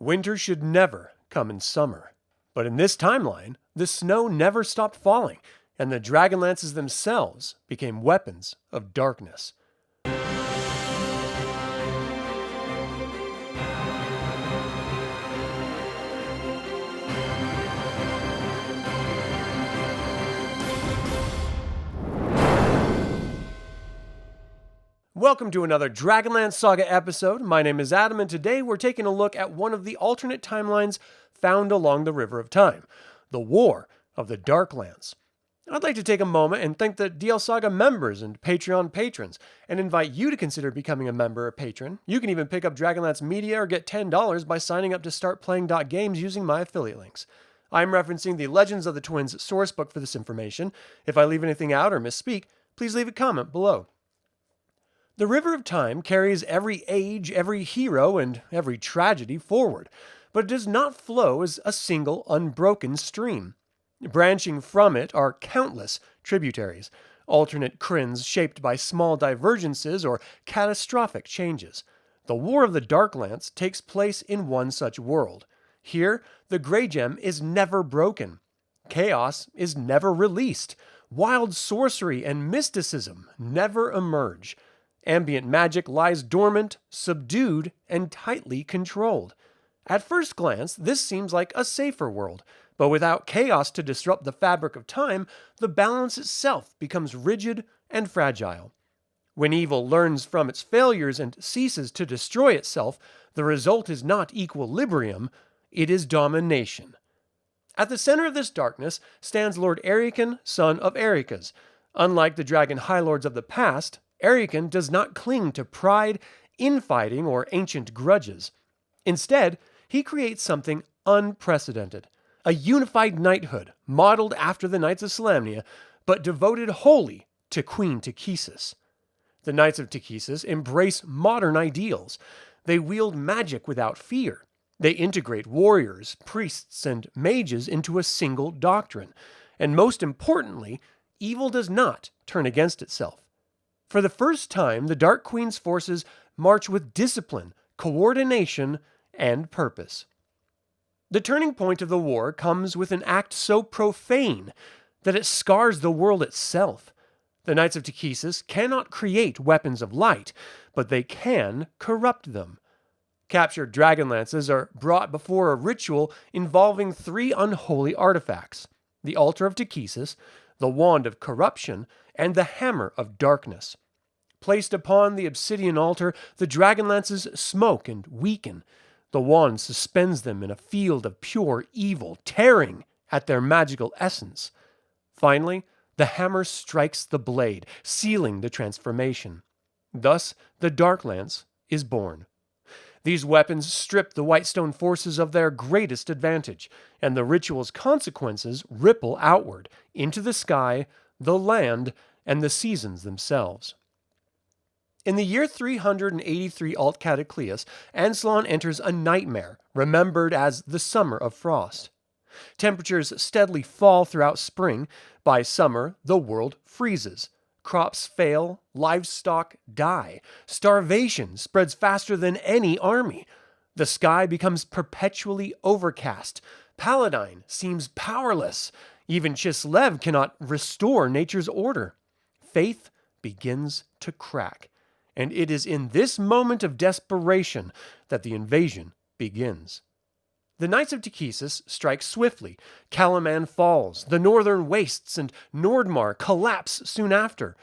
Winter should never come in summer. But in this timeline, the snow never stopped falling, and the dragonlances themselves became weapons of darkness. Welcome to another DragonLance Saga episode. My name is Adam, and today we're taking a look at one of the alternate timelines found along the River of Time, the War of the Darklance. I'd like to take a moment and thank the DL Saga members and Patreon patrons, and invite you to consider becoming a member or patron. You can even pick up Dragonlance media or get $10 by signing up to startplaying.games using my affiliate links. I'm referencing the Legends of the Twins sourcebook for this information. If I leave anything out or misspeak, please leave a comment below. The River of Time carries every age, every hero, and every tragedy forward, but it does not flow as a single unbroken stream. Branching from it are countless tributaries, alternate Krynns shaped by small divergences or catastrophic changes. The War of the Darklance takes place in one such world. Here, the Graygem is never broken. Chaos is never released. Wild sorcery and mysticism never emerge. Ambient magic lies dormant, subdued, and tightly controlled. At first glance, this seems like a safer world, but without chaos to disrupt the fabric of time, the balance itself becomes rigid and fragile. When evil learns from its failures and ceases to destroy itself, the result is not equilibrium, it is domination. At the center of this darkness stands Lord Arikan, son of Ericas. Unlike the dragon high lords of the past, Arikan does not cling to pride, infighting, or ancient grudges. Instead, he creates something unprecedented, a unified knighthood modeled after the Knights of Solamnia, but devoted wholly to Queen Takhisis. The Knights of Takhisis embrace modern ideals. They wield magic without fear. They integrate warriors, priests, and mages into a single doctrine. And most importantly, evil does not turn against itself. For the first time, the Dark Queen's forces march with discipline, coordination, and purpose. The turning point of the war comes with an act so profane that it scars the world itself. The Knights of Takhisis cannot create weapons of light, but they can corrupt them. Captured dragonlances are brought before a ritual involving three unholy artifacts: the Altar of Takhisis, the Wand of Corruption, and the Hammer of Darkness. Placed upon the obsidian altar, the dragonlances smoke and weaken. The wand suspends them in a field of pure evil, tearing at their magical essence. Finally, the hammer strikes the blade, sealing the transformation. Thus, the Darklance is born. These weapons strip the Whitestone forces of their greatest advantage, and the ritual's consequences ripple outward into the sky, the land, and the seasons themselves. In the year 383 Alt Cataclysm, Ansalon enters a nightmare, remembered as the Summer of Frost. Temperatures steadily fall throughout spring. By summer, the world freezes. Crops fail, livestock die. Starvation spreads faster than any army. The sky becomes perpetually overcast. Paladine seems powerless. Even Chislev cannot restore nature's order. Faith begins to crack. And it is in this moment of desperation that the invasion begins. The Knights of Takhisis strike swiftly. Kalaman falls. The northern wastes and Nordmar collapse soon after.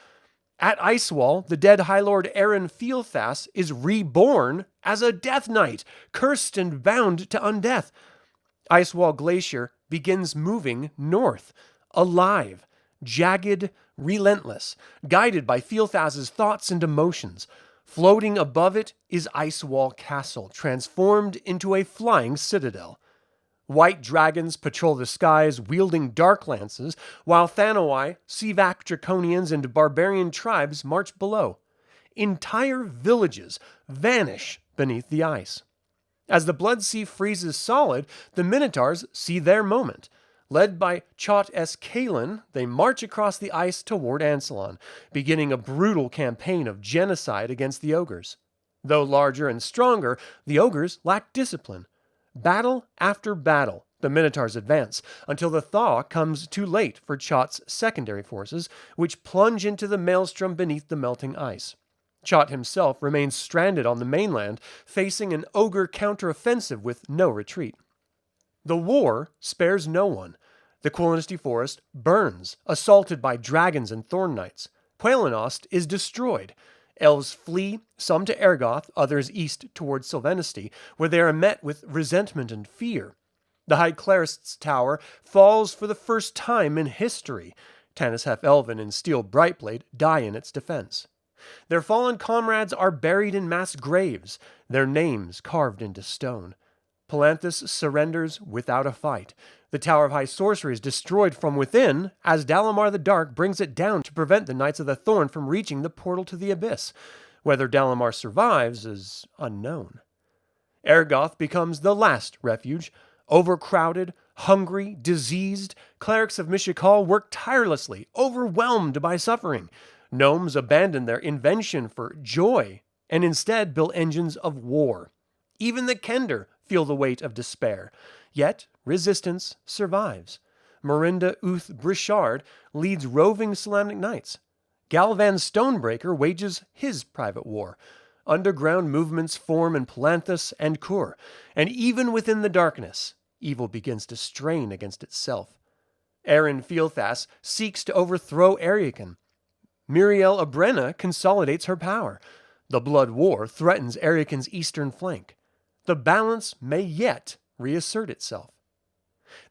At Icewall, the dead High Lord Aaron Fielthas is reborn as a Death Knight, cursed and bound to undeath. Icewall Glacier begins moving north, alive, jagged, relentless, guided by Fielthas's thoughts and emotions. Floating above it is Icewall Castle, transformed into a flying citadel. White dragons patrol the skies wielding dark lances, while Thanoi, Sivak Draconians, and barbarian tribes march below. Entire villages vanish beneath the ice. As the Blood Sea freezes solid, the Minotaurs see their moment. Led by Chot S. Kalin, they march across the ice toward Ansalon, beginning a brutal campaign of genocide against the ogres. Though larger and stronger, the ogres lack discipline. Battle after battle, the Minotaurs advance, until the thaw comes too late for Chot's secondary forces, which plunge into the maelstrom beneath the melting ice. Chot himself remains stranded on the mainland, facing an ogre counteroffensive with no retreat. The war spares no one. The Quellenesti forest burns, assaulted by dragons and thorn knights. Quellenost is destroyed. Elves flee, some to Ergoth, others east towards Sylvanesti, where they are met with resentment and fear. The High Clerist's tower falls for the first time in history. Tanishef Elven and Steel Brightblade die in its defense. Their fallen comrades are buried in mass graves, their names carved into stone. Palanthas surrenders without a fight. The Tower of High Sorcery is destroyed from within, as Dalamar the Dark brings it down to prevent the Knights of the Thorn from reaching the portal to the Abyss. Whether Dalamar survives is unknown. Ergoth becomes the last refuge. Overcrowded, hungry, diseased, clerics of Mishakal work tirelessly, overwhelmed by suffering. Gnomes abandon their invention for joy and instead build engines of war. Even the Kender feel the weight of despair. Yet, resistance survives. Morinda Uth Brichard leads roving Solamnic Knights. Galvan Stonebreaker wages his private war. Underground movements form in Palanthas and Kur, and even within the darkness, evil begins to strain against itself. Erin Fielthas seeks to overthrow Ariakan. Miriel Abrena consolidates her power. The Blood War threatens Ariakan's eastern flank. The balance may yet reassert itself.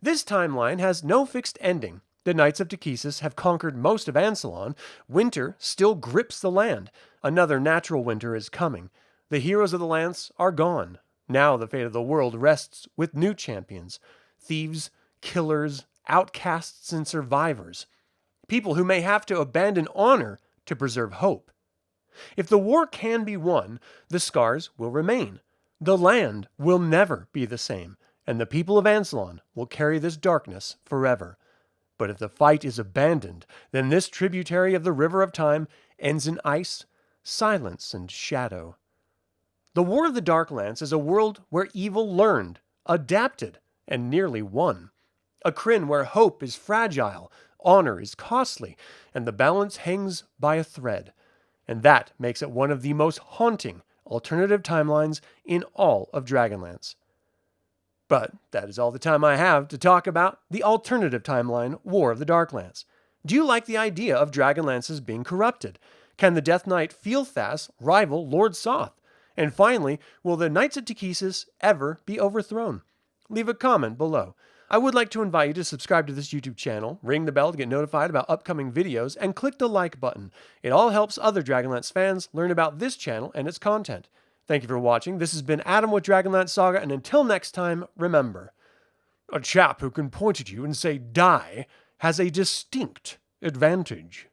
This timeline has no fixed ending. The Knights of Takhisis have conquered most of Ansalon. Winter still grips the land. Another natural winter is coming. The heroes of the Lance are gone. Now the fate of the world rests with new champions. Thieves, killers, outcasts, and survivors. People who may have to abandon honor to preserve hope. If the war can be won, the scars will remain. The land will never be the same, and the people of Ansalon will carry this darkness forever. But if the fight is abandoned, then this tributary of the River of Time ends in ice, silence, and shadow. The War of the Darklance is a world where evil learned, adapted, and nearly won. A Krynn where hope is fragile, honor is costly, and the balance hangs by a thread. And that makes it one of the most haunting alternative timelines in all of Dragonlance. But that is all the time I have to talk about the alternative timeline, War of the Darklance. Do you like the idea of Dragonlances being corrupted? Can the Death Knight Fielthas rival Lord Soth? And finally, will the Knights of Takhisis ever be overthrown? Leave a comment below. I would like to invite you to subscribe to this YouTube channel, ring the bell to get notified about upcoming videos, and click the like button. It all helps other Dragonlance fans learn about this channel and its content. Thank you for watching. This has been Adam with DragonLance Saga, and until next time, remember, a chap who can point at you and say die has a distinct advantage.